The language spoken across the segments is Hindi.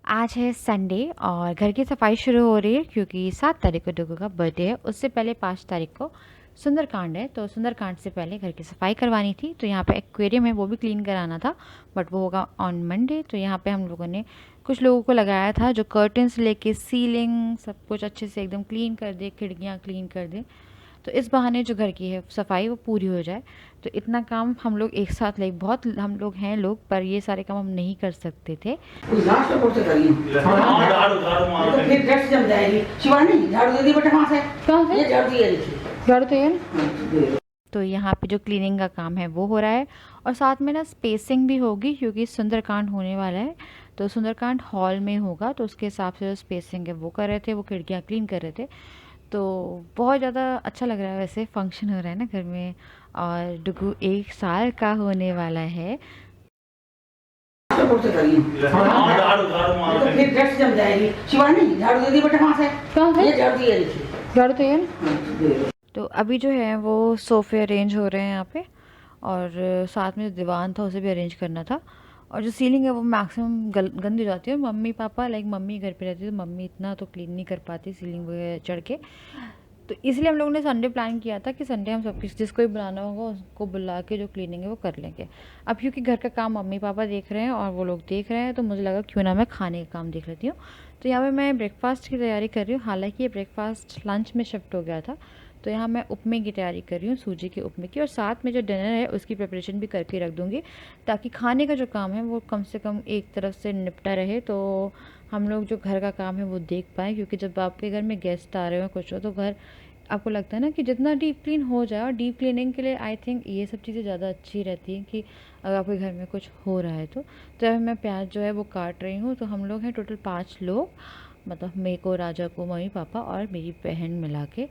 आज है संडे और घर की सफाई शुरू हो रही है क्योंकि 7 तारीख को डुगू का बर्थडे है। उससे पहले 5 तारीख को सुंदरकांड है, तो सुंदरकांड से पहले घर की सफाई करवानी थी। तो यहाँ पे एक्वेरियम है वो भी क्लीन कराना था, बट वो होगा ऑन मंडे। तो यहाँ पे हम लोगों ने कुछ लोगों को लगाया था जो कर्टन्स लेके सीलिंग सब कुछ अच्छे से एकदम क्लीन कर दे, खिड़कियाँ क्लीन कर दे, तो इस बहाने जो घर की है सफाई वो पूरी हो जाए। तो इतना काम हम लोग एक साथ लाइक बहुत हम लोग हैं लोग, पर ये सारे काम हम नहीं कर सकते थे। लास्ट रिपोर्ट से करिए। हाँ, झाड़ू मार तो फिर डस्ट जम जाएगी। शिवानी झाड़ू दे दी बेटा, वहाँ से कहाँ से? ये झाड़ू दिया देखिए, झाड़ू तो ये। तो यहाँ पे जो क्लीनिंग का काम है वो हो रहा है और साथ में ना स्पेसिंग भी होगी क्योंकि सुंदरकांड होने वाला है। तो सुंदरकांड हॉल में होगा, तो उसके हिसाब से जो स्पेसिंग है वो कर रहे थे, वो खिड़कियाँ क्लीन कर रहे थे। तो बहुत ज़्यादा अच्छा लग रहा है, वैसे फंक्शन हो रहा है ना घर में और डुगू 1 साल का होने वाला है। रिपोर्ट से करिए। हाँ, झाड़ू मार तो फिर डस्ट जम जाएगी। शिवानी झाड़ू दे दी बेटा, वहाँ से कहाँ से? ये झाड़ू दिया देखिए, झाड़ू तो ये। तो अभी जो है वो सोफ़े अरेंज हो रहे हैं यहाँ पे, और साथ में जो दीवान था उसे भी अरेंज करना था। और जो सीलिंग है वो मैक्सिमम गंदी हो जाती है। मम्मी पापा लाइक मम्मी घर पे रहती है तो मम्मी इतना तो क्लीन नहीं कर पाती सीलिंग वगैरह चढ़ के। तो इसलिए हम लोगों ने संडे प्लान किया था कि संडे हम सब जिसको भी बुलाना होगा उसको बुला के जो क्लीनिंग है वो कर लेंगे। अब क्योंकि घर का काम मम्मी पापा देख रहे हैं और वो लोग देख रहे हैं, तो मुझे लगा क्यों ना मैं खाने का काम देख लेती हूँ। तो यहाँ पे मैं ब्रेकफास्ट की तैयारी कर रही हूँ। हालांकि ये ब्रेकफास्ट लंच में शिफ्ट हो गया था, तो यहाँ मैं उपमे की तैयारी कर रही हूँ, सूजी के उपमे की, और साथ में जो डिनर है उसकी प्रिपरेशन भी करके रख दूँगी ताकि खाने का जो काम है वो कम से कम एक तरफ से निपटा रहे, तो हम लोग जो घर का काम है वो देख पाएँ। क्योंकि जब आपके घर में गेस्ट आ रहे हो कुछ हो, तो घर आपको लगता है ना कि जितना डीप क्लीन हो जाए, और डीप क्लीनिंग के लिए आई थिंक ये सब चीज़ें ज़्यादा अच्छी रहती हैं कि अगर आपके घर में कुछ हो रहा है तो अब मैं प्याज जो है वो काट रही हूँ। तो हम लोग हैं टोटल 5 लोग, मतलब मेरे को, राजा को, मम्मी पापा और मेरी बहन मिला के।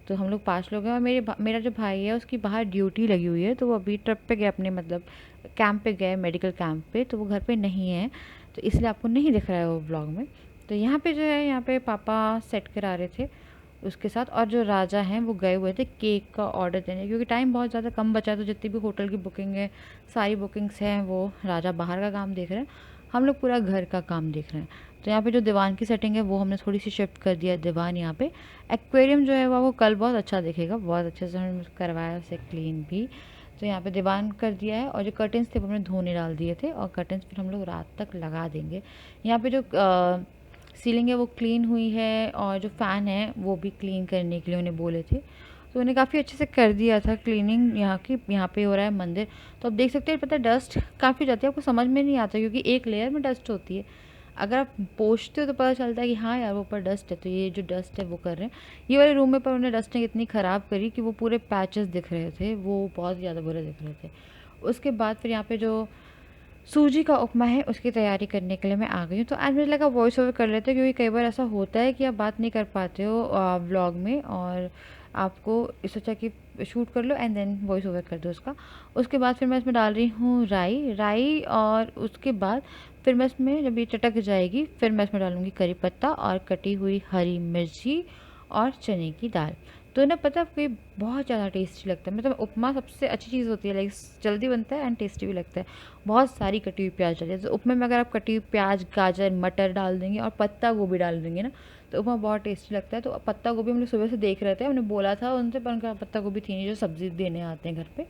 तो हम लोग 5 लोग हैं और मेरा जो भाई है उसकी बाहर ड्यूटी लगी हुई है, तो वो अभी ट्रिप पे गए अपने, मतलब कैंप पे गए, मेडिकल कैंप पे, तो वो घर पे नहीं है, तो इसलिए आपको नहीं दिख रहा है वो व्लॉग में। तो यहाँ पे जो है, यहाँ पे पापा सेट करा रहे थे उसके साथ, और जो राजा हैं वो गए हुए थे केक का ऑर्डर देने, क्योंकि टाइम बहुत ज़्यादा कम बचा है। तो जितनी भी होटल की बुकिंग है, सारी बुकिंग्स हैं, वो राजा बाहर का काम देख रहे हैं, हम लोग पूरा घर का काम देख रहे हैं। तो यहाँ पे जो दीवान की सेटिंग है वो हमने थोड़ी सी शिफ्ट कर दिया दीवान यहाँ पे। एक्वेरियम जो है वो कल बहुत अच्छा दिखेगा, बहुत अच्छे से हमने करवाया उसे क्लीन भी। तो यहाँ पे दीवान कर दिया है और जो कर्टन्स थे वो हमने धोने डाल दिए थे, और कर्टन्स फिर हम लोग रात तक लगा देंगे। यहाँ पे जो सीलिंग है वो क्लीन हुई है, और जो फ़ैन है वो भी क्लीन करने के लिए उन्हें बोले थे, तो उन्हें काफ़ी अच्छे से कर दिया था क्लीनिंग। यहाँ की, यहाँ पे हो रहा है मंदिर, तो आप देख सकते हैं, पता है डस्ट काफ़ी जाती है, आपको समझ में नहीं आता क्योंकि एक लेयर में डस्ट होती है। अगर आप पोंछते हो तो पता चलता है कि हाँ यार वो ऊपर डस्ट है, तो ये जो डस्ट है वो कर रहे हैं। ये वाले रूम में पर उन्होंने डस्टिंग इतनी ख़राब करी कि वो पूरे पैचेस दिख रहे थे, वो बहुत ज़्यादा बुरे दिख रहे थे। उसके बाद फिर यहाँ पे जो सूजी का उपमा है उसकी तैयारी करने के लिए मैं आ गई हूँ। तो आज मुझे लगा वॉइस ओवर कर लेते हैं, क्योंकि कई बार ऐसा होता है कि आप बात नहीं कर पाते हो व्लॉग में, और आपको सोचा कि शूट कर लो एंड देन वॉइस ओवर कर दो उसका। उसके बाद फिर मैं इसमें डाल रही हूँ राई, और उसके बाद फिर मैं इसमें, जब ये चटक जाएगी, फिर मैं इसमें डालूँगी करी पत्ता और कटी हुई हरी मिर्ची और चने की दाल। तो ना पता है आपको, ये बहुत ज़्यादा टेस्टी लगता है। मतलब उपमा सबसे अच्छी चीज़ होती है, लाइक जल्दी बनता है एंड टेस्टी भी लगता है। बहुत सारी कटी हुई प्याज डालिए, तो उपमे में अगर आप कटी हुई प्याज, गाजर, मटर डाल देंगे और पत्ता गोभी डाल देंगे ना, तो उपमा बहुत टेस्टी लगता है। तो पत्ता गोभी हम लोग सुबह से देख रहे थे, हमने बोला था उनसे, पर उनका पत्ता गोभी थी नहीं जो सब्ज़ी देने आते हैं घर पर।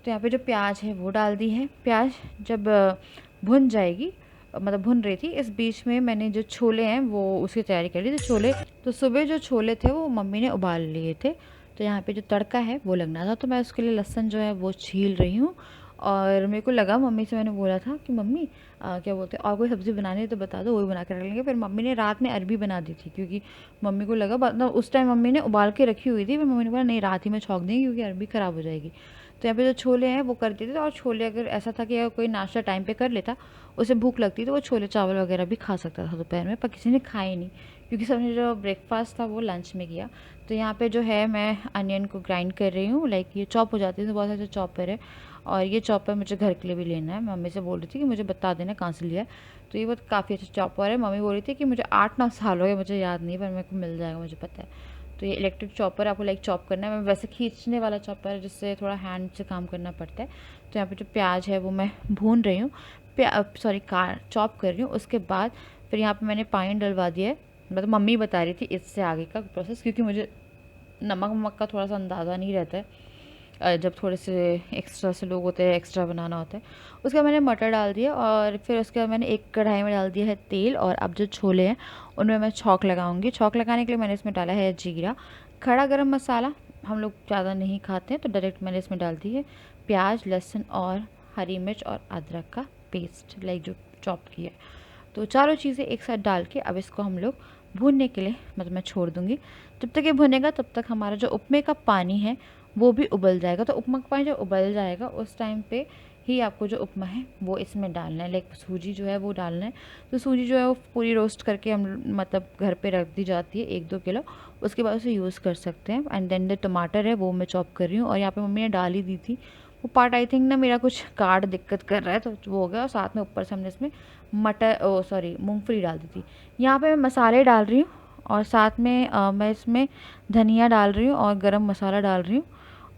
तो यहाँ पे जो प्याज है वो डाल दी है। प्याज जब भुन जाएगी, मतलब भुन रही थी, इस बीच में मैंने जो छोले हैं वो उसकी तैयारी कर ली। तो छोले, तो सुबह जो छोले थे वो मम्मी ने उबाल लिए थे, तो यहाँ पे जो तड़का है वो लगना था, तो मैं उसके लिए लहसुन जो है वो छील रही हूँ। और मेरे को लगा, मम्मी से मैंने बोला था कि मम्मी क्या बोलते हैं, और कोई सब्ज़ी बनानी है तो बता दो, वही बना कर रख लेंगे। फिर मम्मी ने रात में अरबी बना दी थी, क्योंकि मम्मी को लगा, मतलब उस टाइम मम्मी ने उबाल के रखी हुई थी, फिर मम्मी ने बोला नहीं रात ही में छौंक देंगे क्योंकि अरबी ख़राब हो जाएगी। तो यहाँ पे जो छोले हैं वो कर देते थे, और छोले अगर ऐसा था कि अगर कोई नाश्ता टाइम पे कर लेता, उसे भूख लगती तो वो छोले चावल वगैरह भी खा सकता था दोपहर में, पर किसी ने खाए नहीं क्योंकि सबने जो ब्रेकफास्ट था वो लंच में किया। तो यहाँ पे जो है मैं अनियन को ग्राइंड कर रही हूँ, लाइक ये चॉप हो जाती है, तो बहुत सारे चॉपर है, और ये चॉपर मुझे घर के लिए भी लेना है। मम्मी से बोल रही थी कि मुझे बता देना कहाँ से लिया है। तो ये बहुत काफ़ी अच्छा चॉपर है। मम्मी बोल रही थी कि मुझे 8-9 साल हो गए, मुझे याद नहीं, पर मेरे को मिल जाएगा, मुझे पता है। तो ये इलेक्ट्रिक चॉपर आपको लाइक चॉप करना है, मैं वैसे खींचने वाला चॉपर है जिससे थोड़ा हैंड से काम करना पड़ता है। तो यहाँ पे जो प्याज है वो मैं भून रही हूँ, चॉप कर रही हूँ। उसके बाद फिर यहाँ पे मैंने पानी डलवा दिया है। मतलब मम्मी बता रही थी इससे आगे का प्रोसेस, क्योंकि मुझे नमक वमक का थोड़ा सा अंदाज़ा नहीं रहता है। जब थोड़े से एक्स्ट्रा से लोग होते हैं, एक्स्ट्रा बनाना होता है। उसके बाद मैंने मटर डाल दिया और फिर उसके बाद मैंने एक कढ़ाई में डाल दिया है तेल। और अब जो छोले हैं उनमें मैं छौंक लगाऊंगी। छौंक लगाने के लिए मैंने इसमें डाला है जीरा, खड़ा गरम मसाला, हम लोग ज़्यादा नहीं खाते हैं तो डायरेक्ट मैंने इसमें डाल दी है प्याज, लहसुन और हरी मिर्च और अदरक का पेस्ट, लाइक जो चॉप किया है। तो चारों चीज़ें एक साथ डाल के अब इसको हम लोग भूनने के लिए मतलब मैं छोड़ दूँगी। जब तक ये भुनेगा तब तक हमारा जो उपमे का पानी है वो भी उबल जाएगा। तो उपमा का पानी जब उबल जाएगा उस टाइम पे ही आपको जो उपमा है वो इसमें डालना है। लाइक सूजी जो है वो डालना है। तो सूजी जो है वो पूरी रोस्ट करके हम मतलब घर पे रख दी जाती है 1-2 किलो, उसके बाद उसे यूज़ कर सकते हैं। एंड देन द टमाटर है वो मैं चॉप कर रही हूँ। और यहाँ पे मम्मी ने डाल ही दी थी वो पार्ट, आई थिंक ना मेरा कुछ कार्ड दिक्कत कर रहा है तो वो हो गया। और साथ में ऊपर से हमने इसमें मूंगफली डाल दी थी। यहाँ पे मैं मसाले डाल रही हूँ और साथ में मैं इसमें धनिया डाल रही हूँ और गरम मसाला डाल रही हूँ।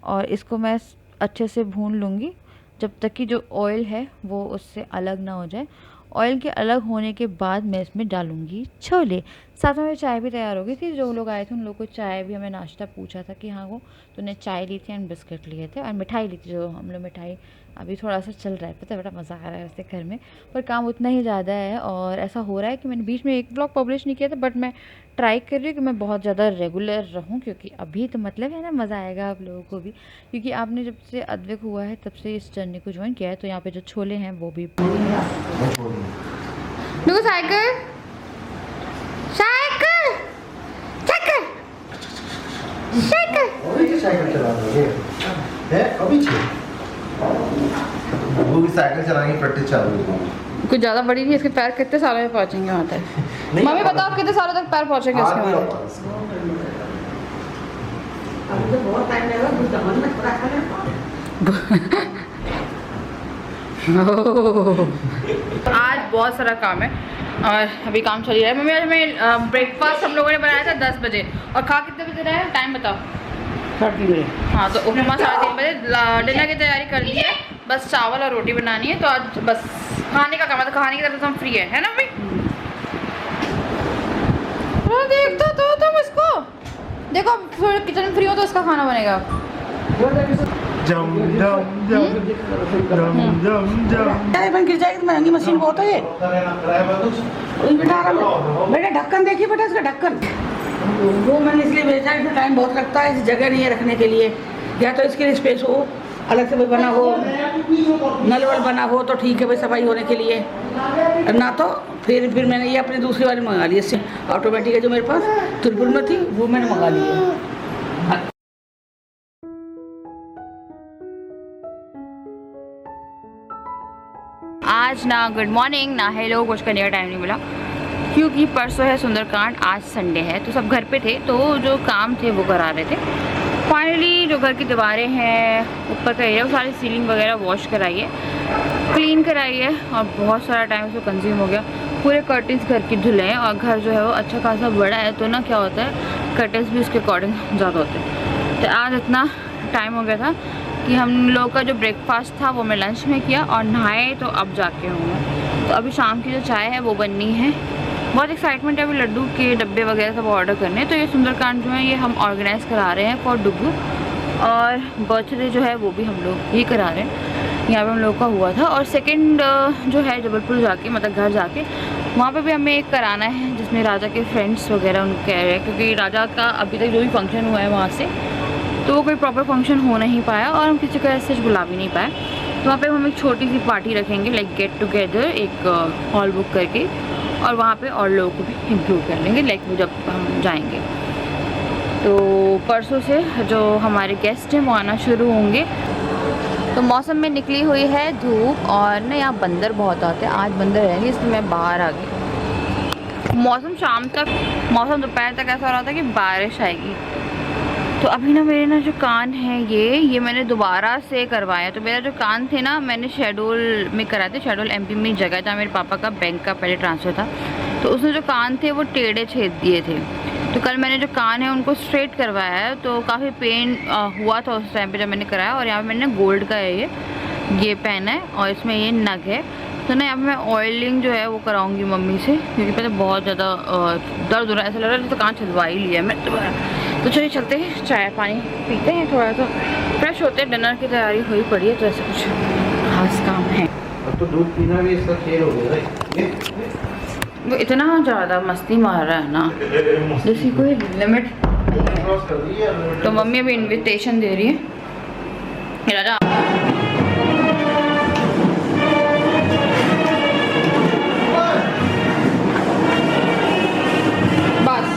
और इसको मैं अच्छे से भून लूँगी जब तक कि जो ऑयल है वो उससे अलग ना हो जाए। ऑयल के अलग होने के बाद मैं इसमें डालूँगी छोले। साथ में चाय भी तैयार हो गई थी। जो लोग आए थे उन लोगों को चाय भी, हमने नाश्ता पूछा था कि हाँ वो, तो उन्हें चाय ली थी एंड बिस्किट लिए थे और मिठाई ली थी। जो हम लोग मिठाई अभी थोड़ा सा चल रहा है, पता है, बड़ा मज़ा आ रहा है वैसे घर में, पर काम उतना ही ज़्यादा है। और ऐसा हो रहा है कि मैंने बीच में एक ब्लॉग पब्लिश नहीं किया था, बट मैं ट्राई कर रही हूँ कि मैं बहुत ज़्यादा रेगुलर रहूँ, क्योंकि अभी तो मतलब है ना मज़ा आएगा आप लोगों को भी, क्योंकि आपने जब से अद्विक हुआ है तब से इस जर्नी को ज्वाइन किया है। तो यहाँ पे जो छोले हैं वो भी cycle cycle cycle cycle cycle चला रही है अभी वो भी साइकिल चलाने की प्रैक्टिस चालू है। कुछ ज़्यादा बड़ी नहीं, इसके पैर कितने सालों में पहुँचेंगे वहाँ तक? मम्मी बताओ कितने सालों तक पैर पहुँचेंगे इसके वहाँ तक? अभी तो बहुत टाइम लगेगा, कुछ जमान में थोड़ा खा लेना। आज बहुत सारा काम है और अभी काम चल ही रहा है। मम्मी आज हमें ब्रेकफास्ट हम लोगों ने बनाया था 10 बजे और खा कितने बजे रहा है, टाइम बताओ? 3:30 बजे। हाँ, तो उपमा 3:30 बजे। डिनर की तैयारी कर ली है, बस चावल और रोटी बनानी है। तो आज बस खाने का काम है, तो खाने की तरफ से हम फ्री है ना मम्मी? देख तो तुम इसको देखो, किचन फ्री हो तो इसका खाना बनेगा। जम जम जम जम जम जम अरे बन गिर जाएगी तो महंगी मशीन बहुत है ये। बेटा ढक्कन देखिए बेटा, इसका ढक्कन वो मैंने इसलिए भेजा है, टाइम बहुत लगता है, इस जगह नहीं है रखने के लिए। या तो इसके लिए स्पेस हो अलग से बना हो, नल वल बना हो तो ठीक है भाई सफाई होने के लिए, ना तो फिर मैंने ये अपनी दूसरी वाली मंगा ली, इससे ऑटोमेटिक है जो मेरे पास त्रिपुर में थी वो मैंने मंगा ली है। आज ना गुड मॉर्निंग ना हेलो कुछ करने का टाइम नहीं मिला, क्योंकि परसों है सुंदरकांड, आज संडे है तो सब घर पे थे, तो जो काम थे वो करा रहे थे। फाइनली जो घर की दीवारें हैं, ऊपर का एरिया, वो सारी सीलिंग वगैरह वॉश कराई है, क्लीन कराई है और बहुत सारा टाइम उसको कंज्यूम हो गया। पूरे कर्टन्स घर की धुले हैं और घर जो है वो अच्छा खासा बड़ा है, तो ना क्या होता है कर्टन्स भी उसके अकॉर्डिंग ज़्यादा होते हैं। तो आज इतना टाइम हो गया था कि हम लोग का जो ब्रेकफास्ट था वो मैं लंच में किया और नहाए तो अब जाके हूँ। तो अभी शाम की जो चाय है वो बननी है। बहुत एक्साइटमेंट है, अभी लड्डू के डब्बे वगैरह सब ऑर्डर करने हैं। तो ये सुंदरकांड जो है ये हम ऑर्गेनाइज करा रहे हैं फॉर डुगू, और बर्थडे जो है वो भी हम लोग ही करा रहे हैं। यहाँ पे हम लोग का हुआ था और सेकंड जो है जबलपुर जाके मतलब घर जाके वहाँ पे भी हमें एक कराना है, जिसमें राजा के फ्रेंड्स वगैरह उनको कह रहे हैं, क्योंकि राजा का अभी तक जो भी फंक्शन हुआ है वहाँ से तो वो कोई प्रॉपर फंक्शन हो नहीं पाया और हम किसी को ऐसे बुला भी नहीं पाए। तो वहाँ पे हम एक छोटी सी पार्टी रखेंगे, लाइक गेट टुगेदर, एक हॉल बुक करके, और वहाँ पे और लोगों को भी इंक्लूड कर लेंगे, लाइक वो जब हम जाएंगे। तो परसों से जो हमारे गेस्ट हैं वो आना शुरू होंगे। तो मौसम में निकली हुई है धूप और ना यहाँ बंदर बहुत आते हैं, आज बंदर रहेंगे इसलिए मैं बाहर आ गई। मौसम शाम तक, मौसम दोपहर तक ऐसा हो रहा था कि बारिश आएगी। तो अभी ना मेरे ना जो कान हैं ये मैंने दोबारा से करवाया। तो मेरा जो कान थे ना मैंने शेड्यूल में कराए थे, शेड्यूल एमपी में जगह जहाँ मेरे पापा का बैंक का पहले ट्रांसफ़र था, तो उसमें जो कान थे वो टेढ़े छेद दिए थे। तो कल मैंने जो कान है उनको स्ट्रेट करवाया है, तो काफ़ी पेन हुआ था उस टाइम पे जब मैंने कराया। और यहाँ पे मैंने गोल्ड का है ये पहना है और इसमें ये नग है। तो ना अब मैं ऑयलिंग जो है वो कराऊंगी मम्मी से, क्योंकि पहले बहुत ज़्यादा दर्द हो रहा है, ऐसा लग रहा है तो कहाँ छलवा ही लिया मैं दोबारा। तो चलिए चलते हैं, चाय पानी पीते हैं, थोड़ा सा फ्रेश होते हैं। डिनर की तैयारी हुई पड़ी है, तो ऐसा कुछ खास काम है। अब तो दूध पीना भी इसका खेल हो गया है। वो इतना ज़्यादा मस्ती मार रहा है ना, जैसी कोई लिमिट क्रॉस कर दी है। तो मम्मी अभी इनविटेशन दे रही है। राजा बस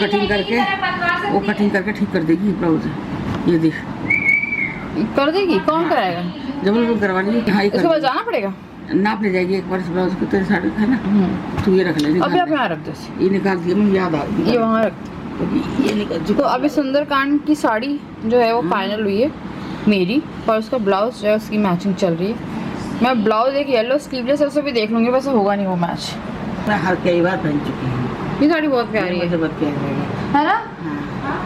कटिंग करके वो कटिंग करके ठीक कर देगी ब्लाउज। ये देख कर देगी, कौन कराएगा? जबलपुर करवा ली। हाँ, इसके बाद जाना पड़ेगा। नाप ले जाएगी एक बार ब्लाउज को, तेरे साड़ी का है ना, तू ये रख ले। अभी आप यहाँ रख दो, ये निकाल दिया, मुझे याद आ गई। ये वहाँ रख। ये निकल तो अभी सुंदरकांड की साड़ी जो है वो फाइनल हुई है मेरी, और उसका ब्लाउज जो है उसकी मैचिंग चल रही है। मैं ब्लाउज एक येलो स्लीवलेस ऐसे भी देख लूँगी, वैसे होगा नहीं वो मैच। मैं हर कई बार पहन चुकी हूँ। ये साड़ी बहुत प्यारी है, मुझे बहुत प्यारी लगी। है ना? हाँ।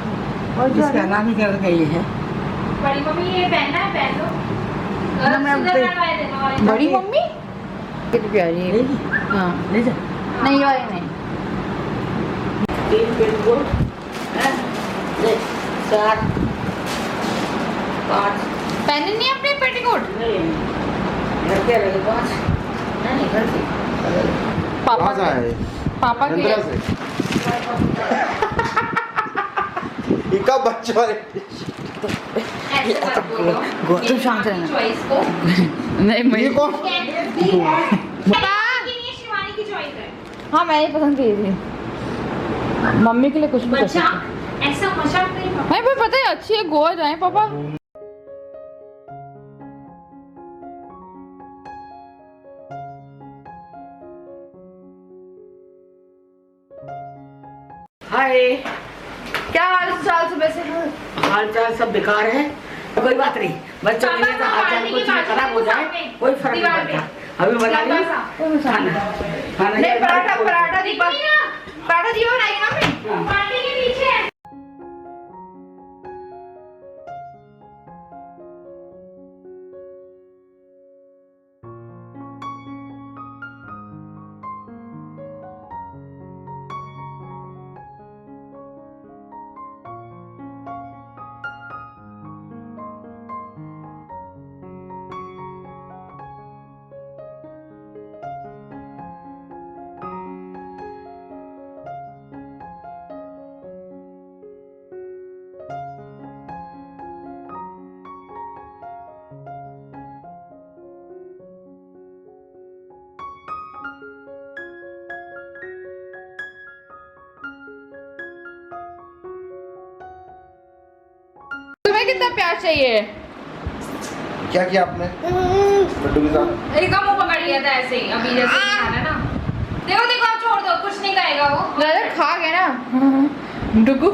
और जिसका नाम ही कर का ये है। बड़ी मम्मी ये पहनना है, पहन लो। ना, मैं सुंदर तो- कांड वाले देना वाले। बड़ी मम्मी कितनी प्यारी है। लेगी? हाँ ले जा। नहीं वाली नहीं। 3 पेटीकोट, हैं? ले 4 5 पहने नहीं अपने पेटीकोट? नहीं घर के रहे 5 नहीं घर से पापा कहाँ से के, आए? पापा के इंदिरा से। इका बच्चा है। ऐसे मत बोलो। तुम शांत रहना। चॉइस को नहीं ये मैं कौन? कैंपस भी है। लेकिन ये शिवानी की चॉइस है। हाँ मैंने पसंद की थी। मम्मी के लिए कुछ भी कर बच्चा सकते ऐसा मजाक नहीं हैं। नहीं भाई पता है अच्छी है, गोवा जाए पापा। हाय, क्या हाल चाल सुबह से? हाल चाल सब बेकार है। कोई बात नहीं, बच्चों के लिए तो हाल चाल कुछ भी खराब हो जाए कोई फर्क नहीं पड़ता। अभी बना ली खाना। खाना नहीं पराठा ये- पराठा दीपक, पराठा दीपक बनाएगी ना मम्मी? पार्टी के पीछे है। तुम्हें कितना प्यार चाहिए? क्या किया आपने लड्डू के साथ? इसका मुंह पकड़ लिया था ऐसे ही, अभी जैसे खाना ना। देखो देखो, आप छोड़ दो, कुछ नहीं कहेगा वो। दादा खा गए ना डुगू।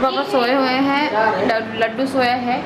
पापा सोए हुए हैं, लड्डू सोया है।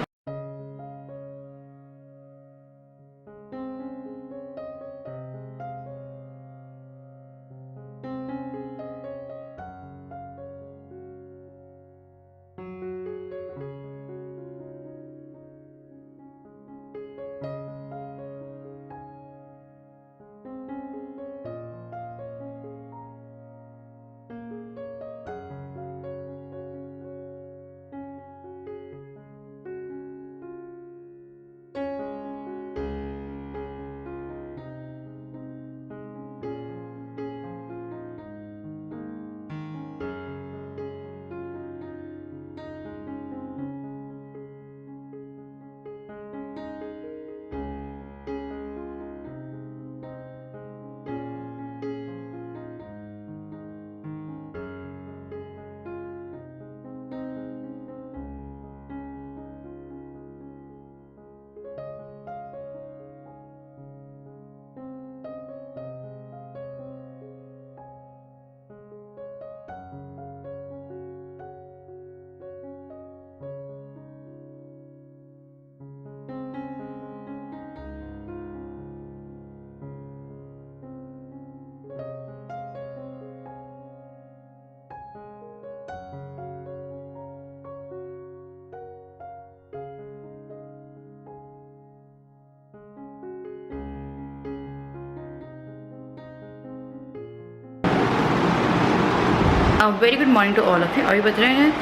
Very good morning to all of you. अभी बज रहे हैं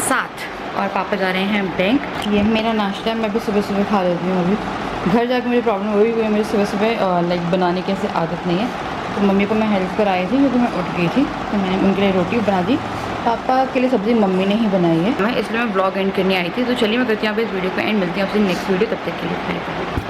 7 और पापा जा रहे हैं बैंक। ये मेरा नाश्ता है, मैं भी सुबह सुबह खा लेती हूँ। अभी घर जाकर मुझे प्रॉब्लम हुई है, मुझे सुबह सुबह लाइक बनाने की ऐसे आदत नहीं है। तो मम्मी को मैं हेल्प कर आई थी क्योंकि मैं उठ गई थी, तो मैंने उनके लिए रोटी बना दी। पापा के लिए सब्ज़ी मम्मी ने ही बनाई है, मैं इसलिए मैं ब्लॉग एंड करने आई थी। तो चलिए मैं करती हूँ आप इस वीडियो को एंड, मिलती हूँ आपसे नेक्स्ट वीडियो। तब तक के लिए बाय बाय।